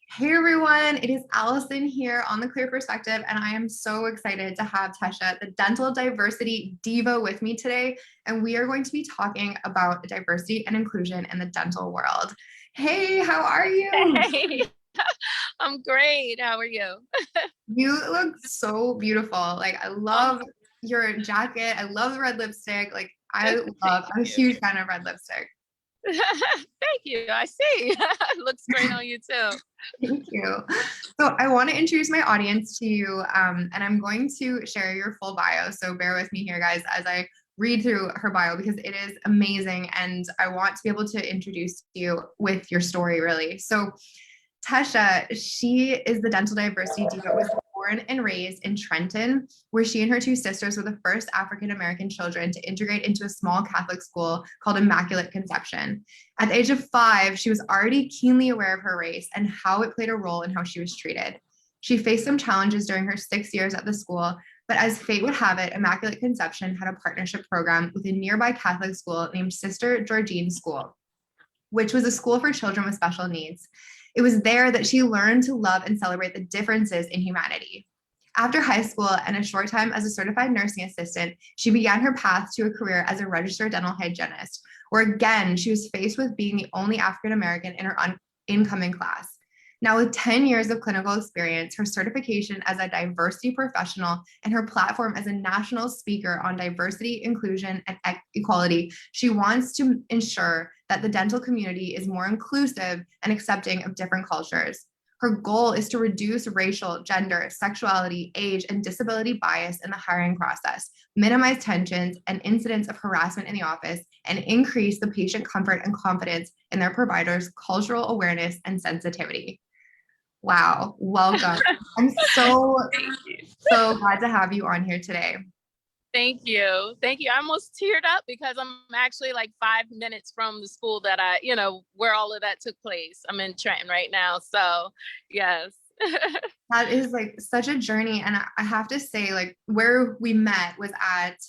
Hey everyone, it is Allison here on The Clear Perspective, and I am so excited to have Tesha, the dental diversity diva, with me today. And we are going to be talking about diversity and inclusion in the dental world. Hey, how are you? Hey, I'm great. How are you? You look so beautiful. Like, I Oh, love your jacket. I love the red lipstick. thank I'm a you. huge fan of red lipstick. Thank you. I see. Looks great on you too. Thank you. So I want to introduce my audience to you, and I'm going to share your full bio. So bear with me here, guys, as I read through her bio because it is amazing, and I want to be able to introduce you with your story, really. So Tesha, she is the dental diversity diva, was born and raised in Trenton, where she and her two sisters were the first African American children to integrate into a small Catholic school called Immaculate Conception. At the age of 5, she was already keenly aware of her race and how it played a role in how she was treated. She faced some challenges during her 6 years at the school, but as fate would have it, Immaculate Conception had a partnership program with a nearby Catholic school named Sister Georgine School, which was a school for children with special needs. It was there that she learned to love and celebrate the differences in humanity. After high school and a short time as a certified nursing assistant, she began her path to a career as a registered dental hygienist, where again, she was faced with being the only African American in her incoming class. Now, with 10 years of clinical experience, her certification as a diversity professional, and her platform as a national speaker on diversity, inclusion, and equality, she wants to ensure that the dental community is more inclusive and accepting of different cultures. Her goal is to reduce racial, gender, sexuality, age, and disability bias in the hiring process, minimize tensions and incidents of harassment in the office, and increase the patient comfort and confidence in their providers' cultural awareness and sensitivity. Wow, welcome. I'm Thank you. so glad to have you on here today. Thank you. Thank you. I almost teared up because I'm actually like 5 minutes from the school that where all of that took place. I'm in Trenton right now. So, yes. That is like such a journey. And I have to say, like, where we met was at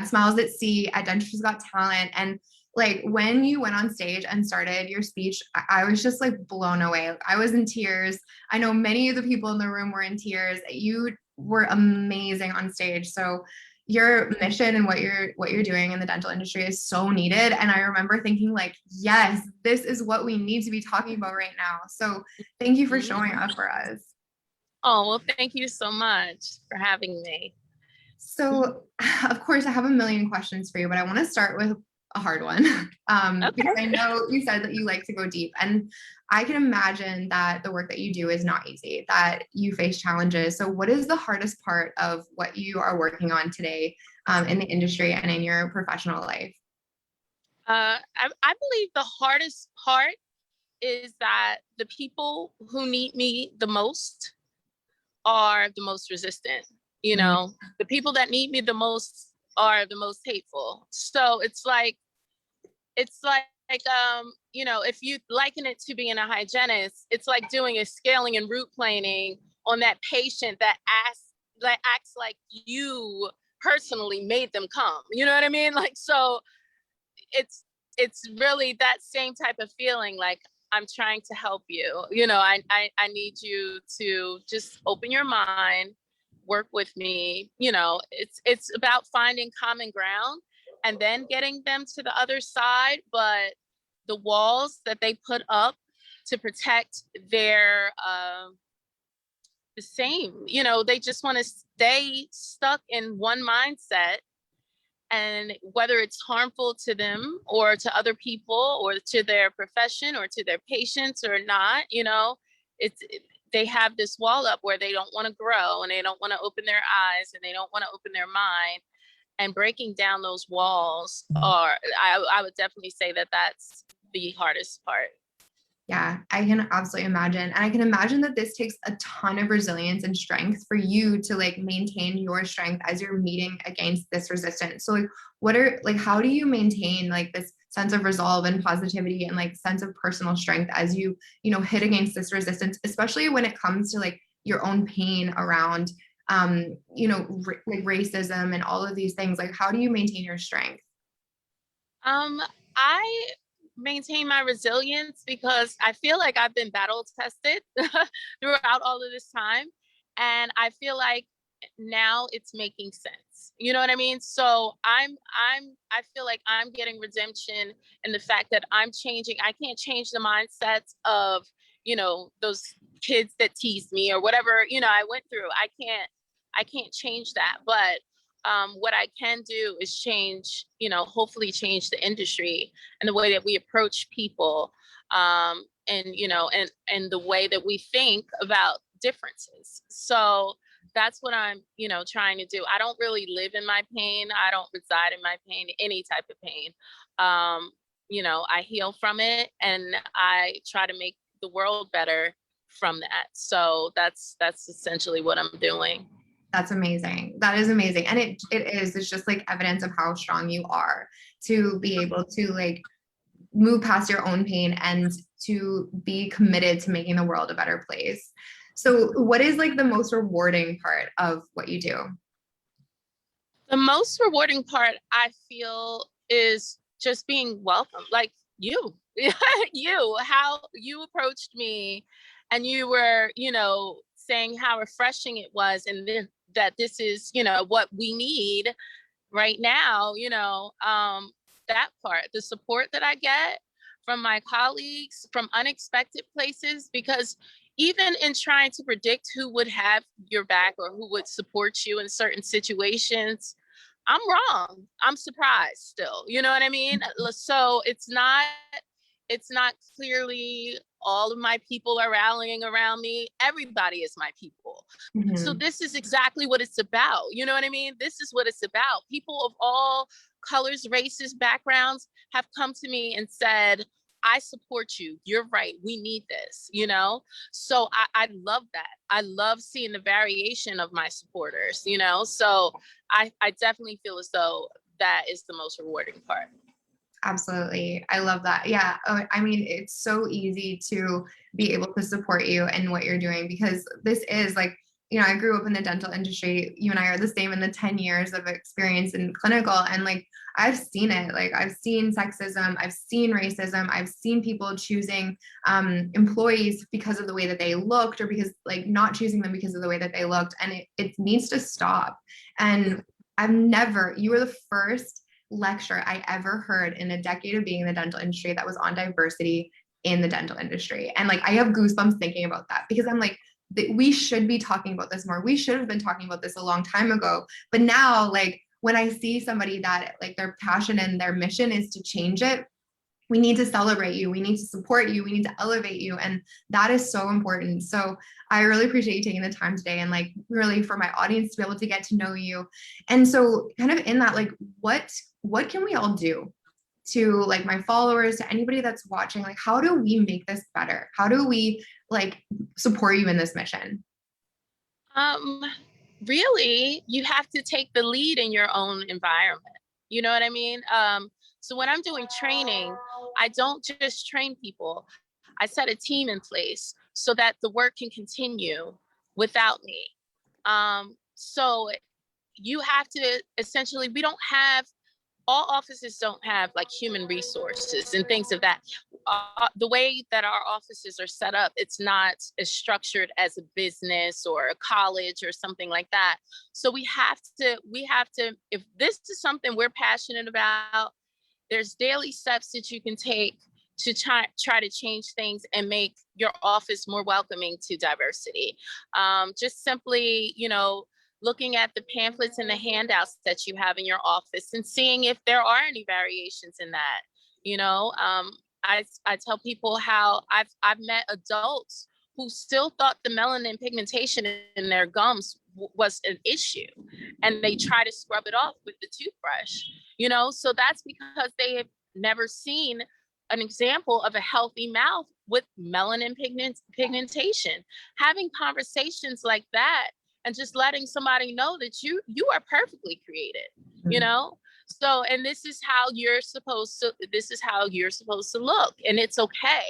Smiles at Sea at Dentistry's Got Talent. And like when you went on stage and started your speech, I was just like blown away. I was in tears. I know many of the people in the room were in tears. You were amazing on stage. So your mission and what you're doing in the dental industry is so needed. And I remember thinking like, yes, this is what we need to be talking about right now. So thank you for showing up for us. Oh, well, thank you so much for having me. So, of course, I have a million questions for you, but I want to start with a hard one because I Okay. know you said that you like to go deep. And I can imagine that the work that you do is not easy, that you face challenges. So, what is the hardest part of what you are working on today in the industry and in your professional life? I believe the hardest part is that the people who need me the most are the most resistant. You Mm, know, the people that need me the most are the most hateful. So it's like if you liken it to being a hygienist, it's like doing a scaling and root planing on that patient that acts like you personally made them come. You know what I mean? Like, so it's it's really that same type of feeling. Like, I'm trying to help you. I need you to just open your mind, work with me. It's about finding common ground and then getting them to the other side. But the walls that they put up to protect their the same. They just want to stay stuck in one mindset, and whether it's harmful to them or to other people or to their profession or to their patients or not, they have this wall up where they don't want to grow and they don't want to open their eyes and they don't want to open their mind. And breaking down those walls I would definitely say that that's the hardest part. Yeah, I can absolutely imagine. And I can imagine that this takes a ton of resilience and strength for you to like maintain your strength as you're meeting against this resistance. So like how do you maintain like this sense of resolve and positivity and like sense of personal strength as you hit against this resistance, especially when it comes to like your own pain around like racism and all of these things. Like how do you maintain your strength? Um, I maintain my resilience because I feel like I've been battle tested throughout all of this time. And I feel like now it's making sense. You know what I mean? So I feel like I'm getting redemption in the fact that I'm changing. I can't change the mindsets of, those kids that teased me or whatever, I went through. I can't change that. But what I can do is change, hopefully change the industry and the way that we approach people, and the way that we think about differences. So that's what I'm, trying to do. I don't really live in my pain. I don't reside in my pain, any type of pain. I heal from it and I try to make the world better from that. So that's essentially what I'm doing. That's amazing. That is amazing. And it's just like evidence of how strong you are to be able to like move past your own pain and to be committed to making the world a better place. So what is like the most rewarding part of what you do? The most rewarding part I feel is just being welcome. Like you, how you approached me and you were, saying how refreshing it was. And then that this is, what we need right now, that part, the support that I get from my colleagues from unexpected places, because even in trying to predict who would have your back or who would support you in certain situations, I'm wrong. I'm surprised still. You know what I mean? So it's not clearly all of my people are rallying around me. Everybody is my people. So Mm-hmm. this is exactly what it's about. You know what I mean? This is what it's about. People of all colors, races, backgrounds have come to me and said, I support you. You're right. We need this, So I love that. I love seeing the variation of my supporters, So I definitely feel as though that is the most rewarding part. Absolutely. I love that. Yeah. I mean, it's so easy to be able to support you in what you're doing because this is like, I grew up in the dental industry. You and I are the same in the 10 years of experience in clinical. And like, I've seen it. Like, I've seen sexism, I've seen racism, I've seen people choosing employees because of the way that they looked or because like not choosing them because of the way that they looked. And it needs to stop. And you were the first lecture I ever heard in a decade of being in the dental industry that was on diversity in the dental industry. And like, I have goosebumps thinking about that because I'm like, we should be talking about this more. We should have been talking about this a long time ago. But now, like, when I see somebody that like their passion and their mission is to change it, we need to celebrate you. We need to support you. We need to elevate you. And that is so important. So I really appreciate you taking the time today and like really for my audience to be able to get to know you. And so kind of in that, like, what can we all do to like my followers, to anybody that's watching, like, how do we make this better? How do we like support you in this mission? Really, you have to take the lead in your own environment. You know what I mean? So when I'm doing training, I don't just train people. I set a team in place so that the work can continue without me. So you have to essentially, we don't have all offices don't have like human resources and things of that. The way that our offices are set up, it's not as structured as a business or a college or something like that. So we have to, if this is something we're passionate about, there's daily steps that you can take to try to change things and make your office more welcoming to diversity. Just simply, looking at the pamphlets and the handouts that you have in your office and seeing if there are any variations in that. I tell people how I've met adults who still thought the melanin pigmentation in their gums was an issue, and they try to scrub it off with the toothbrush. So that's because they have never seen an example of a healthy mouth with melanin pigmentation. Having conversations like that and just letting somebody know that you are perfectly created, So, and this is how you're supposed to look, and it's okay.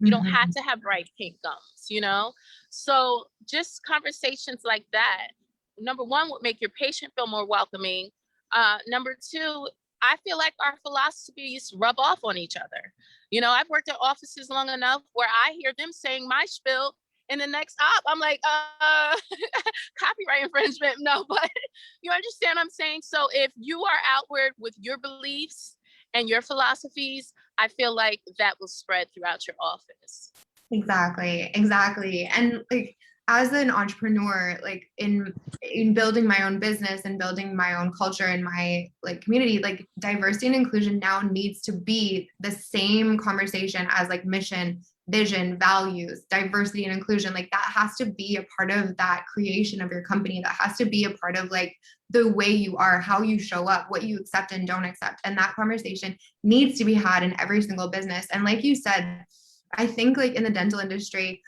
You don't have to have bright pink gums, So just conversations like that, number one, would make your patient feel more welcoming. Number two, I feel like our philosophies rub off on each other. I've worked at offices long enough where I hear them saying my spiel in the next op. I'm like, copyright infringement. No, but you understand what I'm saying? So if you are outward with your beliefs and your philosophies, I feel like that will spread throughout your office. Exactly. And like as an entrepreneur, like in building my own business and building my own culture in my like community, like diversity and inclusion now needs to be the same conversation as like mission, vision, values, diversity and inclusion. Like that has to be a part of that creation of your company. That has to be a part of like the way you are, how you show up, what you accept and don't accept. And that conversation needs to be had in every single business. And like you said, I think like in the dental industry,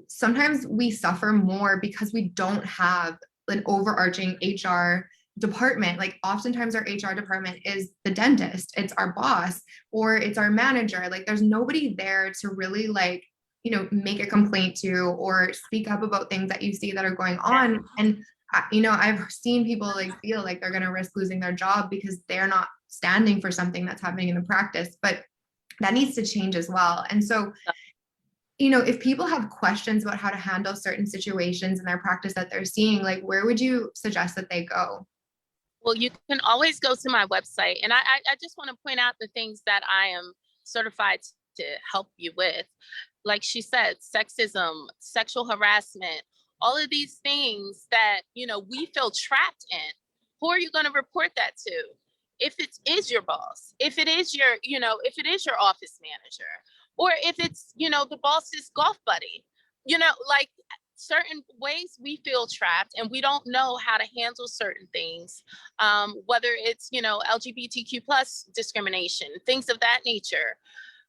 sometimes we suffer more because we don't have an overarching HR department. Like oftentimes our HR department is the dentist, it's our boss, or it's our manager. Like there's nobody there to really like, make a complaint to or speak up about things that you see that are going on. And I've seen people like feel like they're going to risk losing their job because they're not standing for something that's happening in the practice. But that needs to change as well. And so, if people have questions about how to handle certain situations in their practice that they're seeing, like where would you suggest that they go? Well, you can always go to my website. And I just want to point out the things that I am certified to help you with. Like she said, sexism, sexual harassment, all of these things that, we feel trapped in. Who are you going to report that to? If it is your boss, if it is your, if it is your office manager, or if it's, the boss's golf buddy, like certain ways we feel trapped and we don't know how to handle certain things, whether it's, LGBTQ plus discrimination, things of that nature.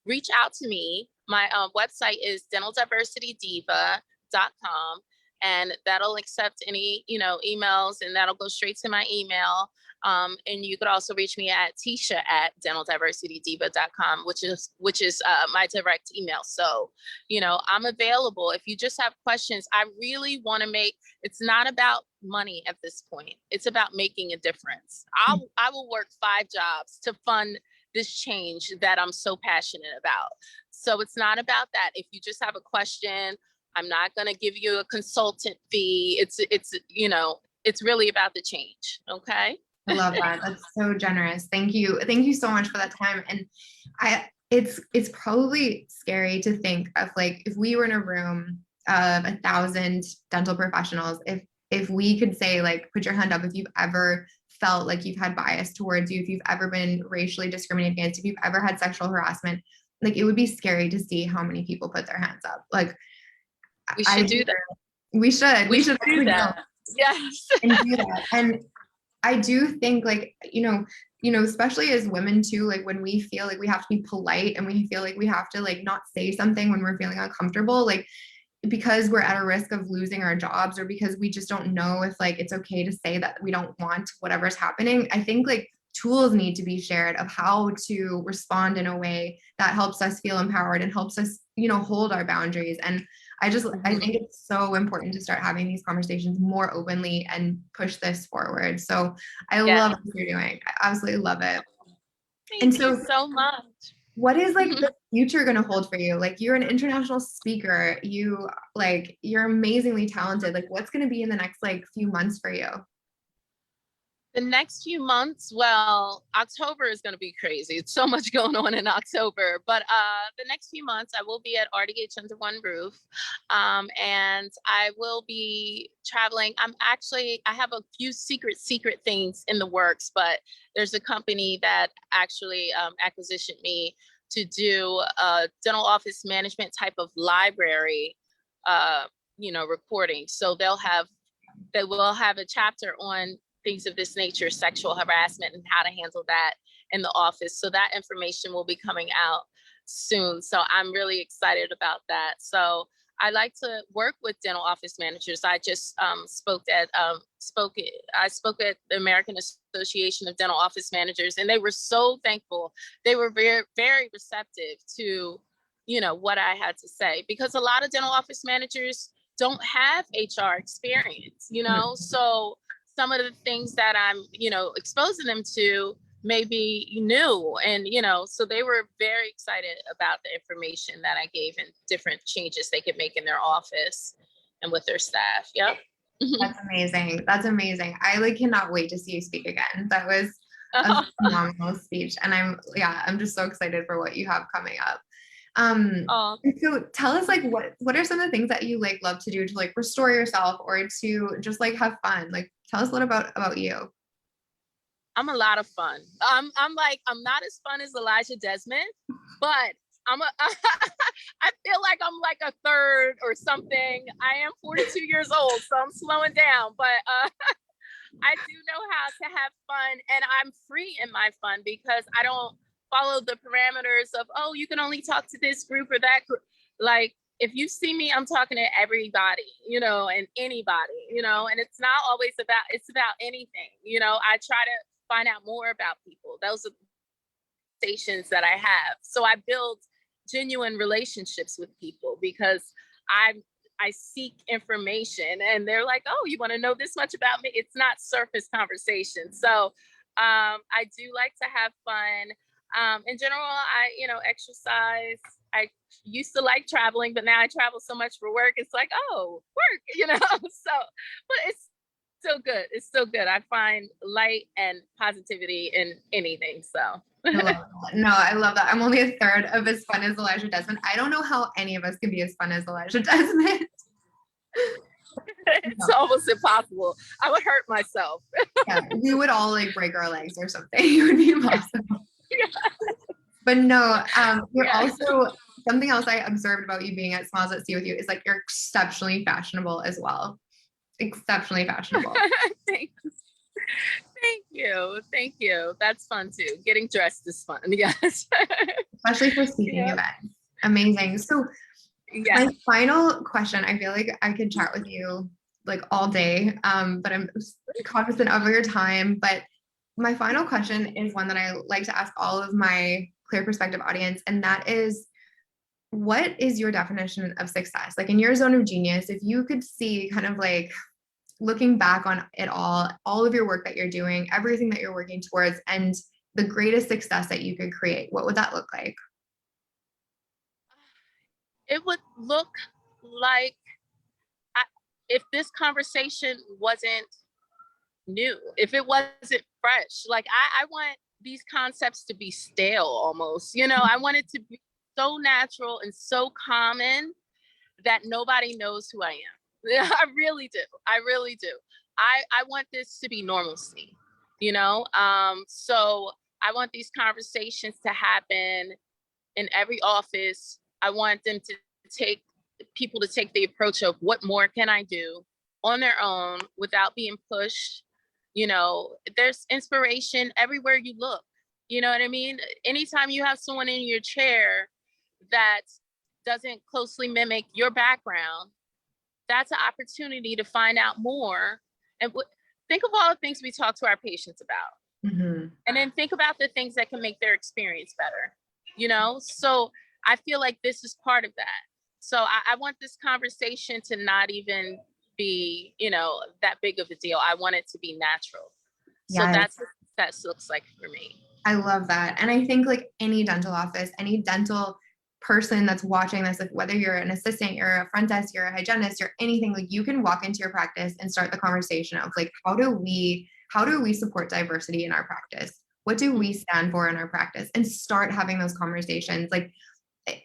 Reach out to me. My website is dentaldiversitydiva.com. And that'll accept any, emails, and that'll go straight to my email. And you could also reach me at tisha@dentaldiversitydiva.com, which is my direct email. So, I'm available. If you just have questions, I really want to it's not about money at this point. It's about making a difference. I will work 5 jobs to fund this change that I'm so passionate about. So it's not about that. If you just have a question, I'm not going to give you a consultant fee. It's really about the change. Okay. I love that. That's so generous. Thank you. Thank you so much for that time. And it's probably scary to think of like, if we were in a room of 1,000 dental professionals, if we could say like, put your hand up if you've ever felt like you've had bias towards you, if you've ever been racially discriminated against, if you've ever had sexual harassment, like it would be scary to see how many people put their hands up. Like we should do that. We should do that. Yes. And do that. And I do think like, especially as women too, like when we feel like we have to be polite and we feel like we have to like not say something when we're feeling uncomfortable, like because we're at a risk of losing our jobs or because we just don't know if like it's okay to say that we don't want whatever's happening. I think like tools need to be shared of how to respond in a way that helps us feel empowered and helps us, hold our boundaries. And I think it's so important to start having these conversations more openly and push this forward. So I love what you're doing. I absolutely love it. Thank you so much. What is like the future going to hold for you? Like you're an international speaker, you're amazingly talented. Like what's going to be in the next like few months for you? The next few months, well, October is going to be crazy. It's so much going on in October. But the next few months, I will be at RDH Under One Roof. And I will be traveling. I have a few secret things in the works, but there's a company that actually acquisitioned me to do a dental office management type of library, reporting. So they will have a chapter on things of this nature, sexual harassment and how to handle that in the office. So that information will be coming out soon. So I'm really excited about that. So I like to work with dental office managers. I just spoke at the American Association of Dental Office Managers, and they were so thankful. They were very, very receptive to, what I had to say, because a lot of dental office managers don't have HR experience, so some of the things that I'm, exposing them to maybe new. And, you know, so they were very excited about the information that I gave and different changes they could make in their office and with their staff. Yep. That's amazing. That's amazing. I like cannot wait to see you speak again. That was a phenomenal speech. And I'm just so excited for what you have coming up. Oh, So tell us like what are some of the things that you like love to do to like restore yourself or to just like have fun? Like tell us a little about you. I'm a lot of fun. I'm like, I'm not as fun as Elijah Desmond, but I feel like I'm like a third or something. I am 42 years old, so I'm slowing down, but I do know how to have fun, and I'm free in my fun because I don't follow the parameters of, oh, you can only talk to this group or that group. Like, if you see me, I'm talking to everybody, you know, and anybody, you know, and it's not always about, it's about anything, you know. I try to find out more about people. Those are stations that I have. So I build genuine relationships with people because I seek information and they're like, oh, you want to know this much about me? It's not surface conversation. So I do like to have fun. In general, I, you know, exercise. I used to like traveling, but now I travel so much for work. It's like, oh, work, you know? So, but it's still good. It's still good. I find light and positivity in anything. So. I love that. No, I love that. I'm only a third of as fun as Elijah Desmond. I don't know how any of us can be as fun as Elijah Desmond. It's almost impossible. I would hurt myself. Yeah, we would all like break our legs or something. It would be impossible. Yeah. But no, you're also something else I observed about you being at Smiles at Sea with you is like you're exceptionally fashionable as well. Exceptionally fashionable. Thank you. Thank you. That's fun too. Getting dressed is fun. Yes. Especially for speaking events. Amazing. So my final question, I feel like I could chat with you like all day, but I'm cognizant of your time. But my final question is one that I like to ask all of my Clear Perspective audience, and that is, what is your definition of success? Like in your zone of genius, if you could see kind of like looking back on it all of your work that you're doing, everything that you're working towards, and the greatest success that you could create, what would that look like? It would look like if this conversation wasn't new, if it wasn't fresh, like I want these concepts to be stale almost, you know. I want it to be so natural and so common that nobody knows who I am. I really do. I really do. I want this to be normalcy, you know? So I want these conversations to happen in every office. I want them to take people to take the approach of what more can I do on their own without being pushed. You know, there's inspiration everywhere you look. You know what I mean? Anytime you have someone in your chair that doesn't closely mimic your background, that's an opportunity to find out more. And think of all the things we talk to our patients about. Mm-hmm. And then think about the things that can make their experience better, you know? So I feel like this is part of that. So I want this conversation to not even be, you know, that big of a deal. I want it to be natural. So that's what that looks like for me. I love that. And I think like any dental office, any dental person that's watching this, like whether you're an assistant, you're a front desk, you're a hygienist, you're anything, like you can walk into your practice and start the conversation of like, how do we support diversity in our practice? What do we stand for in our practice? And start having those conversations. Like,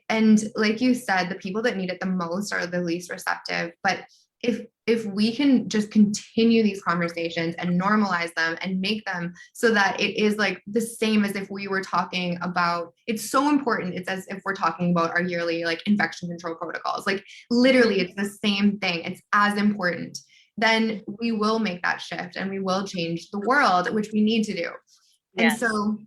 and like you said, the people that need it the most are the least receptive. But if we can just continue these conversations and normalize them and make them so that it is like the same as if we were talking about, it's so important. It's as if we're talking about our yearly like infection control protocols. Like literally it's the same thing. It's as important. Then we will make that shift and we will change the world, which we need to do. Yes. And so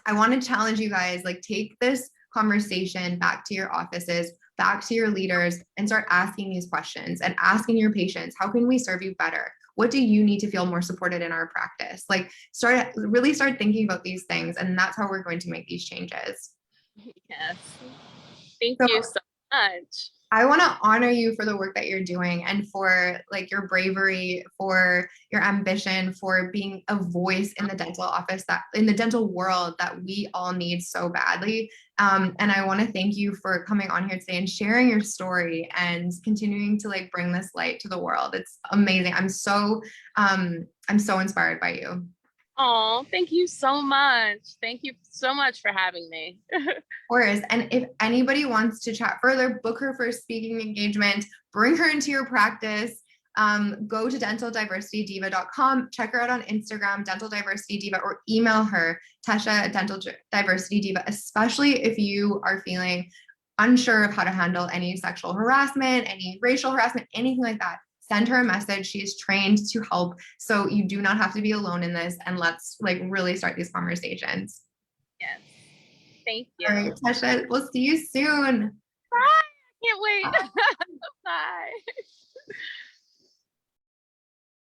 I want to challenge you guys, like take this conversation back to your offices, back to your leaders, and start asking these questions and asking your patients, how can we serve you better? What do you need to feel more supported in our practice? Like really start thinking about these things. And that's how we're going to make these changes. Yes. Thank you so much. I want to honor you for the work that you're doing and for like your bravery, for your ambition, for being a voice in the dental office that in the dental world that we all need so badly. And I want to thank you for coming on here today and sharing your story and continuing to like bring this light to the world. It's amazing. I'm so inspired by you. Oh, thank you so much. Thank you so much for having me. Course. And if anybody wants to chat further, book her for a speaking engagement, bring her into your practice, go to dentaldiversitydiva.com, check her out on Instagram, Dental Diversity Diva, or email her, Tesha at Dental Diversity Diva, especially if you are feeling unsure of how to handle any sexual harassment, any racial harassment, anything like that. Send her a message. She is trained to help. So you do not have to be alone in this. And let's like really start these conversations. Yes. Thank All you. right, Tasha, we'll see you soon. Bye. Can't wait. Bye. Bye.